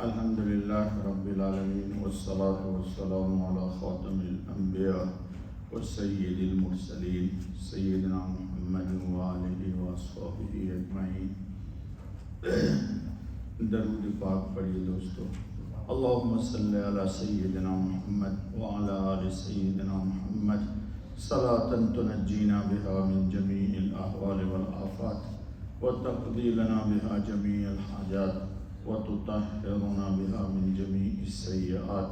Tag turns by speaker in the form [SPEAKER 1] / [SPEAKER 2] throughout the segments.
[SPEAKER 1] الحمد لله رب العالمين والصلاة والسلام على خاتم الأنبياء وسيد المرسلين سيدنا محمد وآله وصحبه أجمعين. درود پاک پڑھیے دوستو. اللهم صل على سيدنا محمد وعلى آل سيدنا محمد صلاة تنجينا بها من جميع الأهوال والآفات وتقضي لنا بها جميع الحاجات وتطهرنا بها من جميع السيئات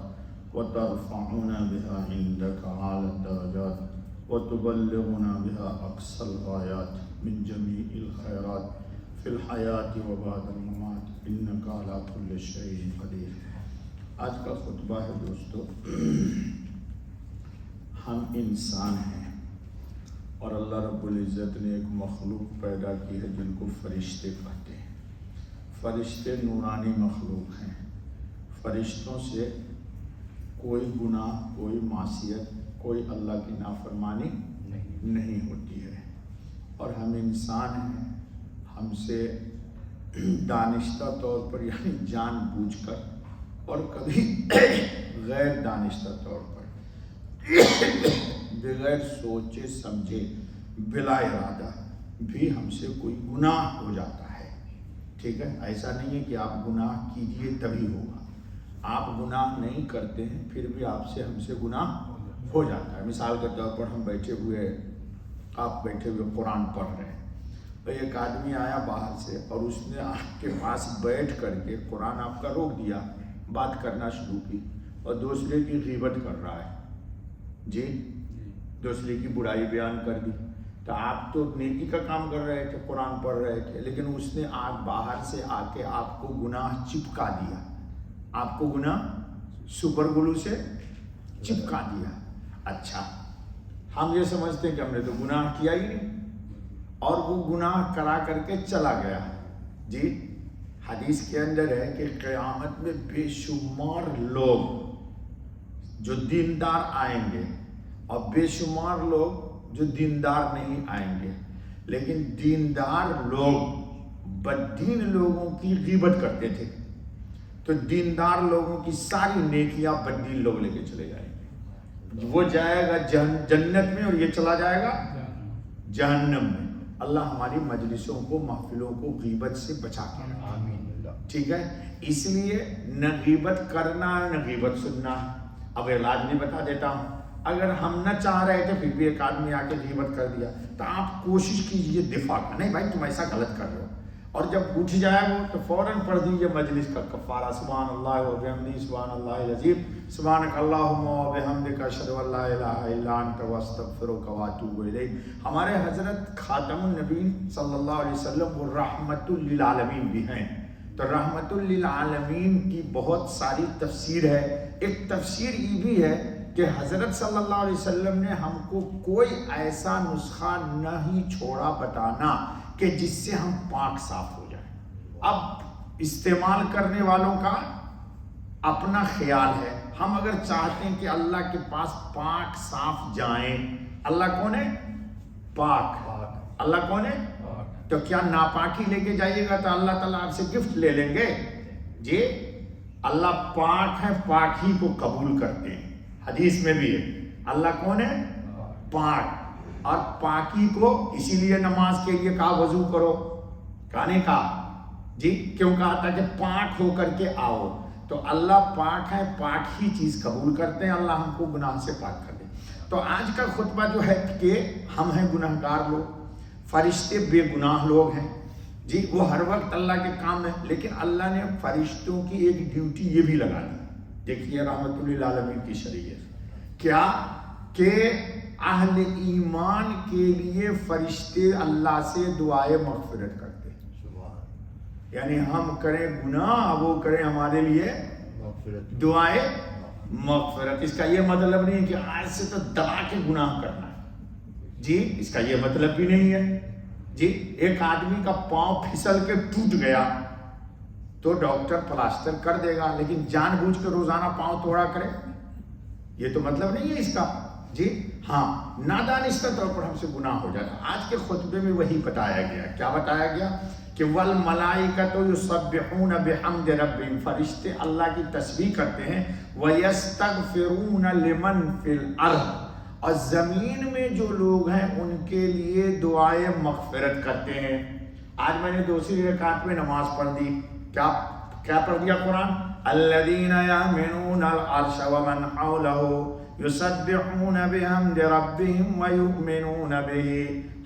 [SPEAKER 1] وترفعنا بها عندك أعلى الدرجات وتبلغنا بها أقصى الغايات من جميع الخيرات في الحياة وبعد الممات إنك على كل شيء قدير. آج کا خطبہ ہے دوستو. ہم انسان ہیں اور اللہ رب العزت نے ایک مخلوق پیدا کی ہے جن کو فرشتے کہتے ہیں. فرشتے نورانی مخلوق ہیں. فرشتوں سے کوئی گناہ، کوئی معصیت، کوئی اللہ کی نافرمانی نہیں ہوتی ہے. اور ہم انسان ہیں. ہم سے دانشتہ طور پر یعنی جان بوجھ کر اور کبھی غیر دانشتہ طور پر بغیر سوچے سمجھے بلا ارادہ بھی ہم سے کوئی گناہ ہو جاتا ہے. ٹھیک ہے، ایسا نہیں ہے کہ آپ گناہ کیجئے تبھی ہوگا. آپ گناہ نہیں کرتے ہیں پھر بھی آپ سے ہم سے گناہ ہو جاتا ہے. مثال کے طور پر ہم بیٹھے ہوئے، آپ بیٹھے ہوئے قرآن پڑھ رہے ہیں، ایک آدمی آیا باہر سے اور اس نے آپ کے پاس بیٹھ کر کے قرآن آپ کا روک دیا، بات کرنا شروع کی اور دوسرے کی غیبت کر رہا ہے. جی، دوسرے کی برائی بیان کر دی. تو آپ تو نیکی کا کام کر رہے تھے، قرآن پڑھ رہے تھے، لیکن اس نے باہر سے آ کے آپ کو گناہ چپکا دیا. آپ کو گناہ سپر گلو سے چپکا دیا. اچھا، ہم یہ سمجھتے ہیں کہ ہم نے تو گناہ کیا ہی نہیں اور وہ گناہ کرا کر کے چلا گیا. جی، حدیث کے اندر ہے کہ قیامت میں بے شمار لوگ جو دیندار آئیں گے اور بے شمار لوگ جو دیندار نہیں آئیں گے. لیکن دیندار لوگ بددین لوگوں کی غیبت کرتے تھے تو دیندار لوگوں کی ساری نیکیاں بددین لوگ لے کے چلے جائیں گے. وہ جائے گا جنت میں اور یہ چلا جائے گا جہنم میں. اللہ ہماری مجلسوں کو، محفلوں کو غیبت سے بچا کے رکھے. ٹھیک ہے، اس لیے نہ غیبت کرنا نہ غیبت سننا. اب علاج نہیں بتا دیتا ہوں. اگر ہم نہ چاہ رہے تھے پھر بھی ایک آدمی آ کے غیبت کر دیا تو آپ کوشش کیجئے دفاع کا. نہیں بھائی، تم ایسا غلط کر رہے ہو، اور جب اٹھ جائے وہ تو فوراً پڑھ دیجئے مجلس کا کفارہ. سبحان اللہ و بحمدہ سبحان اللہ العظیم سبحانک اللہم و بحمدک اشہد ان لا الہ الا انت واستغفرک واتوب الیک. ہمارے حضرت خاتم النبیین صلی اللہ علیہ وسلم وہ رحمت للعالمین بھی ہیں. تو رحمت للعالمین کی بہت ساری تفسیر ہے. ایک تفسیر یہ بھی ہے کہ حضرت صلی اللہ علیہ وسلم نے ہم کو کوئی ایسا نسخہ نہیں چھوڑا بتانا کہ جس سے ہم پاک صاف ہو جائیں. اب استعمال کرنے والوں کا اپنا خیال ہے. ہم اگر چاہتے ہیں کہ اللہ کے پاس پاک صاف جائیں، اللہ کون ہے؟ پاک. اللہ کون ہے؟ تو کیا ناپاکی لے کے جائیے گا تو اللہ تعالیٰ آپ سے گفٹ لے لیں گے؟ جی، اللہ پاک ہے، پاک ہی کو قبول کرتے ہیں. حدیث میں بھی ہے اللہ کون ہے؟ پاک. اور پاکی کو اسی لیے نماز کے لیے کہا وضو کرو. کہا نہیں کہا؟ جی، کیوں کہا تھا کہ پاک ہو کر کے آؤ. تو اللہ پاک ہے، پاک ہی چیز قبول کرتے ہیں. اللہ ہم کو گناہ سے پاک کر دے. تو آج کا خطبہ جو ہے کہ ہم ہیں گناہگار لوگ، فرشتے بے گناہ لوگ ہیں. جی، وہ ہر وقت اللہ کے کام ہے، لیکن اللہ نے فرشتوں کی ایک ڈیوٹی یہ بھی لگا دی. دیکھیے رحمت للعالمین کی شریعت کیا کہ اہل ایمان کے لیے فرشتے اللہ سے دعائے مغفرت کرتے ہیں. یعنی ہم کریں گناہ، وہ کریں ہمارے لیے دعائے مغفرت. اس کا یہ مطلب نہیں ہے کہ آج سے تو دبا کے گناہ کرنا ہے. جی، اس کا یہ مطلب بھی نہیں ہے. جی، ایک آدمی کا پاؤں پھسل کے ٹوٹ گیا تو ڈاکٹر پلاسٹر کر دے گا، لیکن جان بوجھ کے روزانہ پاؤں توڑا کرے، یہ تو مطلب نہیں ہے اس کا. جی ہاں، نادانستہ طور پر ہم سے گناہ ہو جاتا. آج کے خطبے میں وہی بتایا گیا. کیا بتایا گیا؟ کہ والملائکۃ یسبحون بحمد ربہم، فرشتے اللہ کی تسبیح کرتے ہیں، ویستغفرون لمن فی الارض، اور زمین میں جو لوگ ہیں ان کے لیے دعائے مغفرت کرتے ہیں۔ آج میں نے دوسری رکعت میں نماز پڑھ دی، کیا پڑھ دیا قرآن؟ الذین یحملون العرش ومن حولہ یسبحون بحمد ربہم ویؤمنون بہ،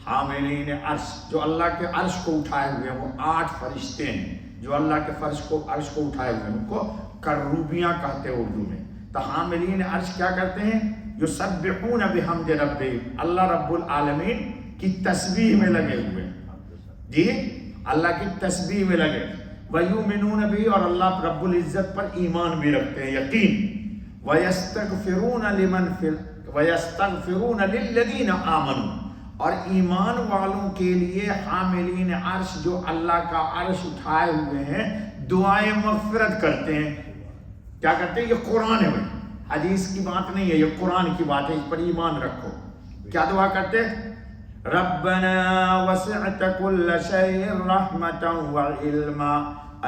[SPEAKER 1] حاملین عرش، جو اللہ کے عرش کو اٹھائے ہوئے ہیں، وہ 8 فرشتے ہیں جو اللہ کے عرش کو اٹھائے ہوئے ہیں، ان کو کروبیاں کہتے ہیں اردو میں۔ تو حاملین عرش کیا کرتے ہیں؟ یسبحون بحمد ربہم، اللہ رب العالمین کی تسبیح میں لگے ہوئے ہیں، جی اللہ کی تسبیح میں لگے، وَيُؤْمِنُونَ بِهِ، اور اللہ رب العزت پر ایمان بھی رکھتے ہیں، یقین، وَيَسْتَغْفِرُونَ لِلَّذِينَ آمَنُوا، اور ایمان والوں کے لیے حاملین عرش جو اللہ کا عرش اٹھائے ہوئے ہیں دعائیں مغفرت کرتے ہیں۔ کیا کرتے ہیں؟ یہ قرآن ہے بھائی، حدیث کی بات نہیں ہے، یہ قرآن کی بات ہے، اس پر ایمان رکھو۔ کیا دعا کرتے ہیں؟ ربنا وسعت كل شيء رحمتا وعلما،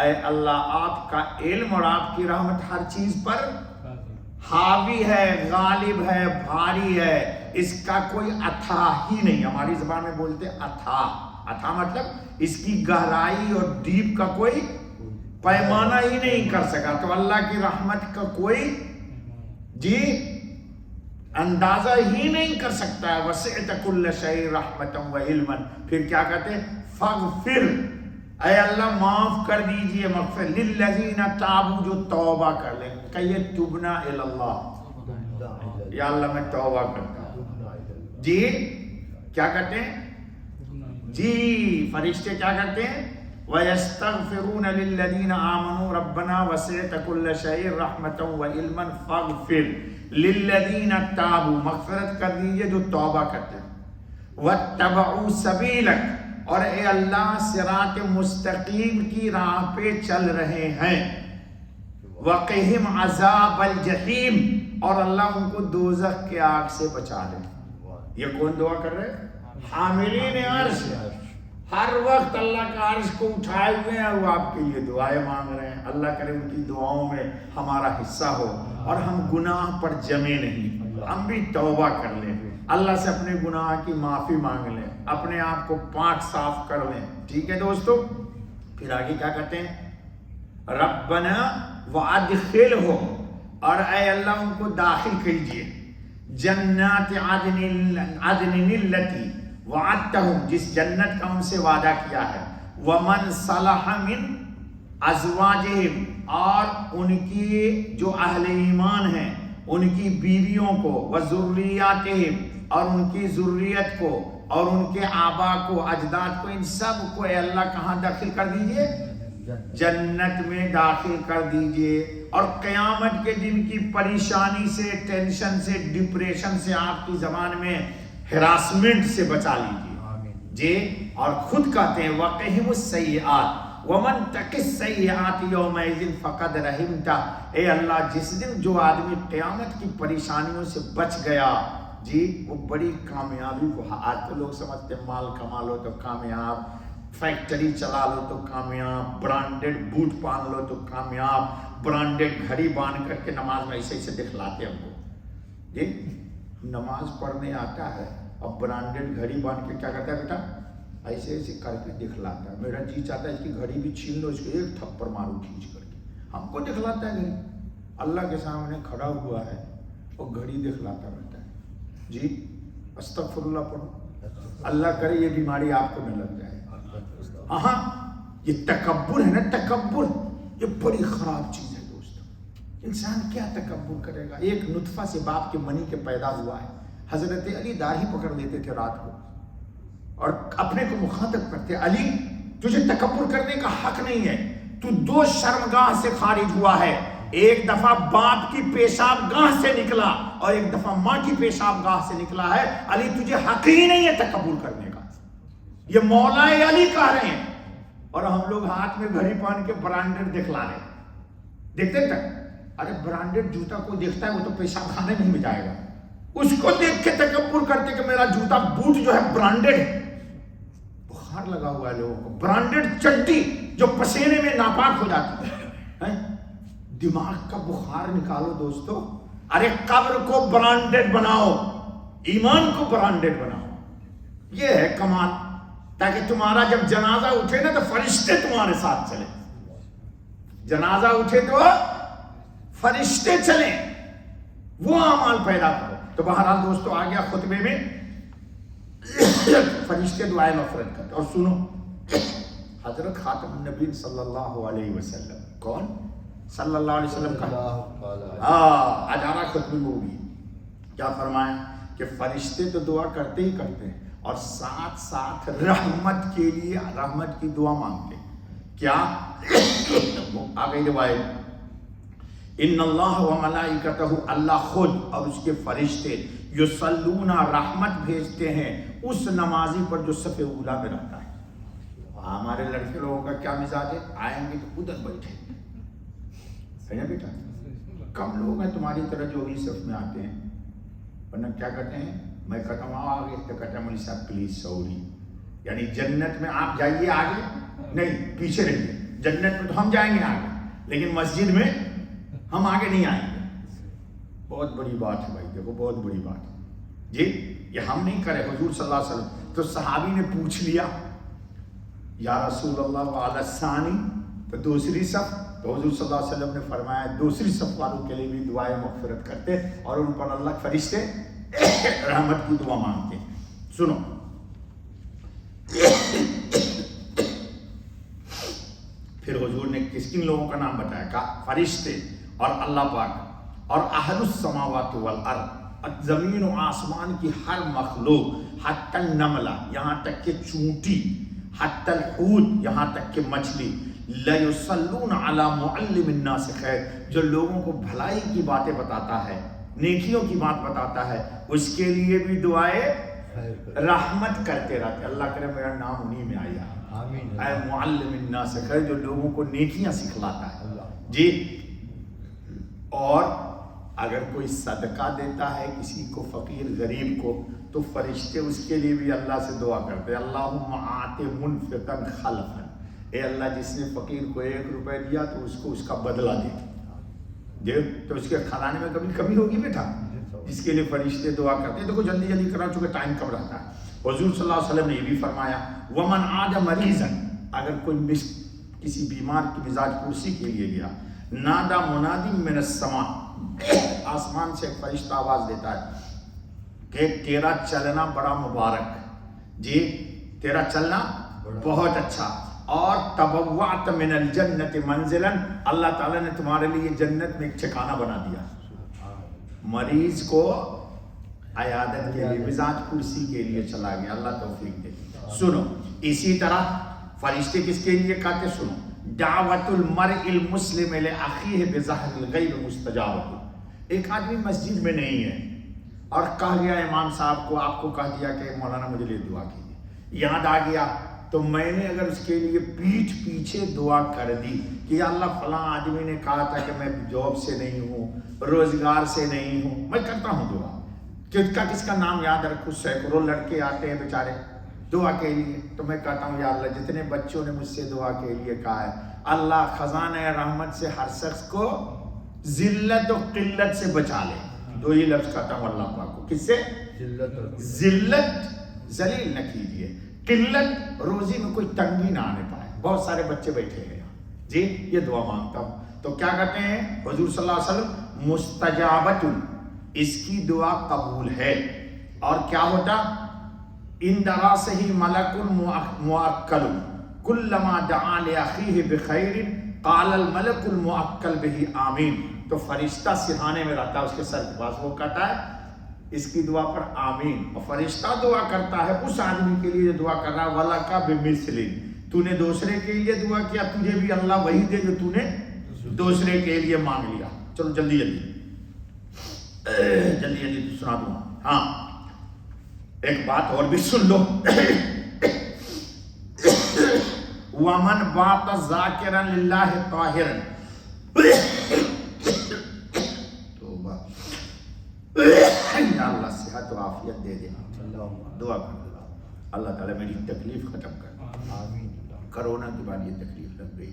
[SPEAKER 1] اے اللہ آپ کا علم اور آپ کی رحمت ہر چیز پر حاوی ہے، غالب ہے، بھاری ہے، اس کا کوئی اتھا ہی نہیں۔ ہماری زبان میں بولتے اتھا مطلب اس کی گہرائی اور ڈیپ کا کوئی پیمانہ ہی نہیں کر سکا۔ تو اللہ کی رحمت کا کوئی جی اندازہ ہی نہیں کر سکتا ہے۔ وسعت کل شیء رحمتا وعلما، پھر کیا کہتے ہیں؟ فاغفر، اے اللہ معاف کر دیجئے، مغفر للذین تابوا، جو توبہ کر لیں، کہیے تبنا الی اللہ، یا اللہ میں توبہ کرتا ہوں۔ جی کیا کہتے ہیں؟ جی فرشتے کیا کرتے ہیں؟ وَيَسْتَغْفِرُونَ لِلَّذِينَ آمَنُوا رَبَّنَا وَسِعْتَ كُلَّ شَيْءٍ رَحْمَةً وَعِلْمًا فَاغْفِرْ لِلَّذِينَ تَابُوا، مغفرت کر دیجئے جو توبہ کرتے ہیں، وَاتَّبَعُوا سَبِيلَكَ، اور اے اللہ صراط مستقیم کی راہ پہ چل رہے ہیں، وَقِهِمْ عَذَابَ الْجَحِيمِ، اور اللہ ان کو دوزخ کے آگ سے بچا لے۔ یہ کون دعا کر رہے ہیں؟ حاملین عرش، ہر وقت اللہ کا عرش کو اٹھائے ہوئے ہیں، وہ آپ کے لیے دعائیں مانگ رہے ہیں۔ اللہ کرے ان کی دعاؤں میں ہمارا حصہ ہو اور ہم گناہ پر جمے نہیں، ہم بھی توبہ کر لیں، اللہ سے اپنے گناہ کی معافی مانگ لیں، اپنے آپ کو پاک صاف کر لیں۔ ٹھیک ہے دوستو، پھر آگے کیا کہتے ہیں؟ ربنا وادخلہم، اور اے اللہ ان کو داخل کیجئے، جنات عدن التی وعدتہم، جس جنت کا ان سے وعدہ کیا ہے، ومن صلح من ازواجہم، اور ان کی جو اہل ایمان ہیں ان کی بیویوں کو، وذریاتہم، اور ان کی ذریت کو، اور ان کے آبا کو، اجداد کو، ان سب کو اے اللہ کہاں داخل کر دیجئے؟ جنت میں داخل کر دیجئے، اور قیامت کے دن کی پریشانی سے، ٹینشن سے، ڈپریشن سے، آپ کی زبان میں ہراسمنٹ سے بچا لیجئے جی۔ اور خود کہتے ہیں وَقِهِمُ السَّيِّئَاتِ وَمَن تَقِ السَّيِّئَاتِ يَوْمَئِذٍ فَقَدْ رَحِمْتَهُ، اے اللہ جس دن جو آدمی قیامت کی پریشانیوں سے بچ گیا جی، وہ بڑی کامیابی کو، آج تو لوگ سمجھتے ہیں مال کما لو تو کامیاب، فیکٹری چلا لو تو کامیاب، برانڈڈ بوٹ پہن لو تو کامیاب، برانڈڈ گھڑی باندھ کر کے نماز میں ایسے ایسے دکھلاتے ہیں ہم کو جی۔ نماز پڑھنے آتا ہے اور برانڈڈ گھڑی باندھ کے کیا کرتا ہے بیٹا؟ ایسے ایسے کر کے دکھلاتا ہے، میرا جی چاہتا ہے اس کی گھڑی بھی چھین لو، اس کو ایک تھپڑ مارو کھینچ کر کے، ہم کو دکھلاتا ہے گھڑی، اللہ کے سامنے کھڑا ہوا ہے اور گھڑی دکھلاتا رہتا ہے جی۔ استغفر اللہ پڑھو، اللہ کرے یہ بیماری آپ کو نہ لگ جائے۔ ہاں یہ تکبر ہے نا، تکبر یہ بڑی خراب چیز ہے دوستو۔ انسان کیا تکبر کرے گا؟ ایک نطفہ سے باپ کے منی کے پیدا ہوا ہے۔ حضرت علی داڑھی پکڑ لیتے تھے رات کو اور اپنے کو مخاطب کرتے، علی تجھے تکبر کرنے کا حق نہیں ہے، تو 2 شرمگاہ سے خارج ہوا ہے، ایک دفعہ باپ کی پیشاب گاہ سے نکلا اور ایک دفعہ ماں کی پیشاب گاہ سے نکلا ہے، علی تجھے حق ہی نہیں ہے تکبر کرنے کا۔ یہ مولا علی کہہ رہے ہیں، اور ہم لوگ ہاتھ میں گھڑی پہن کے برانڈڈ دکھلا رہے ہیں۔ دیکھتے تک ارے برانڈڈ جوتا کوئی دیکھتا ہے وہ تو پیشاب خانے میں ہی جائے گا، اس کو دیکھ کے تکبر کرتے کہ میرا جوتا بوٹ جو ہے برانڈڈ ہے۔ بخار لگا ہوا ہے لوگوں کو، برانڈڈ چڈی جو پسینے میں ناپاک ہو جاتی ہے. دماغ کا بخار نکالو دوستو. ارے قبر کو برانڈڈ بناؤ، ایمان کو برانڈڈ بناؤ. یہ ہے کمال، تاکہ تمہارا جب جنازہ اٹھے نا تو فرشتے تمہارے ساتھ چلیں. جنازہ اٹھے تو فرشتے چلیں، وہ اعمال پیدا کرو. تو بہرحال دوستو آ گیا خطبے میں فرشتے دعائیں مغفرت کرتے. اور سنو حضرت خاتم النبی صلی اللہ علیہ وسلم، کون؟ صلی اللہ علیہ وسلم کا آج آ رہا خطبے میں وہ بھی کیا فرمایا کہ فرشتے تو دعا کرتے ہی کرتے ہیں اور ساتھ ساتھ رحمت کے لیے رحمت کی دعا مانگتے. کیا آ گئی روایت، ان اللہ و ملائکتہ، اللہ خود اور اس کے فرشتے یصلون، رحمت بھیجتے ہیں اس نمازی پر جو صف اولا میں رہتا ہے. ہمارے لڑکے لوگوں کا کیا مزاج ہے، آئیں گے تو ادھر بیٹھے ہے نا بیٹا. کم لوگ ہیں تمہاری طرح جو بھی صف میں آتے ہیں، ورنہ کیا کہتے ہیں، میں کہتا ہوں آگے تو کہتا ہے مولوی صاحب پلیز سوری. یعنی جنت میں آپ جائیے آگے نہیں پیچھے رہیے. جنت میں تو ہم جائیں گے آگے، لیکن مسجد میں ہم آگے نہیں آئیں گے. بہت بڑی بات ہے بھائی، دیکھو بہت بڑی بات ہے جی. یہ ہم نہیں کرے، حضور صلی اللہ علیہ وسلم. تو صحابی نے پوچھ لیا یا رسول اللہ وعلی ثانی، تو دوسری صف. تو حضور صلی اللہ علیہ وسلم نے فرمایا دوسری صف والوں کے لیے بھی دعائیں مغفرت کرتے اور ان پر اللہ فرشتے رحمت کی دعا مانگتے. سنو پھر حضور نے کس کن لوگوں کا نام بتایا، کہا فرشتے اور اللہ پاک اور اہل السماوات والارض، زمین و آسمان کی ہر مخلوق، حتی النملہ، یہاں تک کہ چونٹی، حتی الحوت، یہاں تک کہ مچھلی، لَيُصَلُّونَ عَلَى مُعَلِّمِ النَّاسِ خَيْرٍ، جو لوگوں کو بھلائی کی باتیں بتاتا ہے، نیکیوں کی بات بتاتا ہے، اس کے لیے بھی دعائیں رحمت کرتے رہتے. اللہ کرے میرا نام انہی میں آیا، اے معلم الناس خیر، جو لوگوں کو نیکیاں سکھلاتا ہے جی. اور اگر کوئی صدقہ دیتا ہے کسی کو، فقیر غریب کو، تو فرشتے اس کے لیے بھی اللہ سے دعا کرتے ہیں، اللہم آت منفقا خلفا، اے اللہ جس نے فقیر کو 1 روپے دیا تو اس کو اس کا بدلہ دے جی. تو اس کے کھلانے میں کبھی کمی ہوگی بیٹا، جس کے لیے فرشتے دعا کرتے ہیں. دیکھو جلدی جلدی کرا چونکہ ٹائم کم رہتا ہے. حضور صلی اللہ علیہ وسلم نے یہ بھی فرمایا ومن عاد مریضا، اگر کوئی کسی بیمار کی مزاج پرسی کے لیے گیا، نادا منادی من السماء، آسمان سے ایک فرشتہ آواز دیتا ہے کہ تیرا چلنا بڑا مبارک جی، تیرا چلنا بہت اچھا، اور تبوعت من الجنت منزلا، اللہ تعالیٰ نے تمہارے لیے جنت میں ایک ٹھکانہ بنا دیا. مریض کو عیادت کے لیے، مزاج پرسی کے لیے چلا گیا، اللہ توفیق دے. سنو اسی طرح فرشتے کس کے لیے کہتے، سنو دعوت المرء المسلم لاخیہ بظاہر الغیب مستجابۃ. ایک آدمی مسجد میں نہیں ہے اور کہہ گیا امام صاحب کو، آپ کو کہہ دیا کہ مولانا مجھے لیے دعا کیجیے، یاد آ گیا تو میں نے اگر اس کے لیے پیٹھ پیچھے دعا کر دی کہ یا اللہ فلاں آدمی نے کہا تھا کہ میں جاب سے نہیں ہوں، روزگار سے نہیں ہوں، میں کرتا ہوں دعا، کس کا نام یاد رکھوں، سینکڑوں لڑکے آتے ہیں بیچارے دعا کے لیے، تو میں کہتا ہوں یا اللہ جتنے بچوں نے مجھ سے دعا کے لیے کہا ہے، اللہ خزانہ رحمت سے ہر شخص کو ذلت و قلت سے بچا لے. 2 ہی لفظ کہتا ہوں اللہ پاک کو، کس سے؟ ذلت، ذلیل نہ کیجیے، قلت، روزی میں کوئی تنگی نہ آنے پائے. بہت سارے بچے بیٹھے ہیں جی، یہ دعا مانگتا ہوں. تو کیا کہتے ہیں حضور صلی اللہ علیہ وسلم، مستجابت، اس کی دعا قبول ہے. اور کیا ہوتا، ان درا سے ہی ملک الموکل کلما دعا لاخیہ بخیر قال الملک الموکل بہ آمین. تو فرشتہ سرہانے میں رہتا ہے اس کے سر کے پاس، وہ کہتا ہے اس کی دعا پر آمین، اور فرشتہ دعا کرتا ہے اس آدمی کے لیے جو دعا کر رہا ہے، وَلَكَ بِمِثْلٍ، تو نے دوسرے کے لیے دعا کیا، تجھے بھی اللہ وہی دے جو تو نے دوسرے کے لیے مانگ لیا. چلو جلدی جلدی سنا دوں. ہاں ایک بات اور بھی سن لو، وَمَنْ بَاتَ ذَاكِرًا لِلَّهِ طَاهِرًا، یا اللہ صحت و عافیت دے دے، دعا کر اللہ تعالیٰ میری تکلیف ختم کر. کرونا کے بعد یہ تکلیف لگ گئی.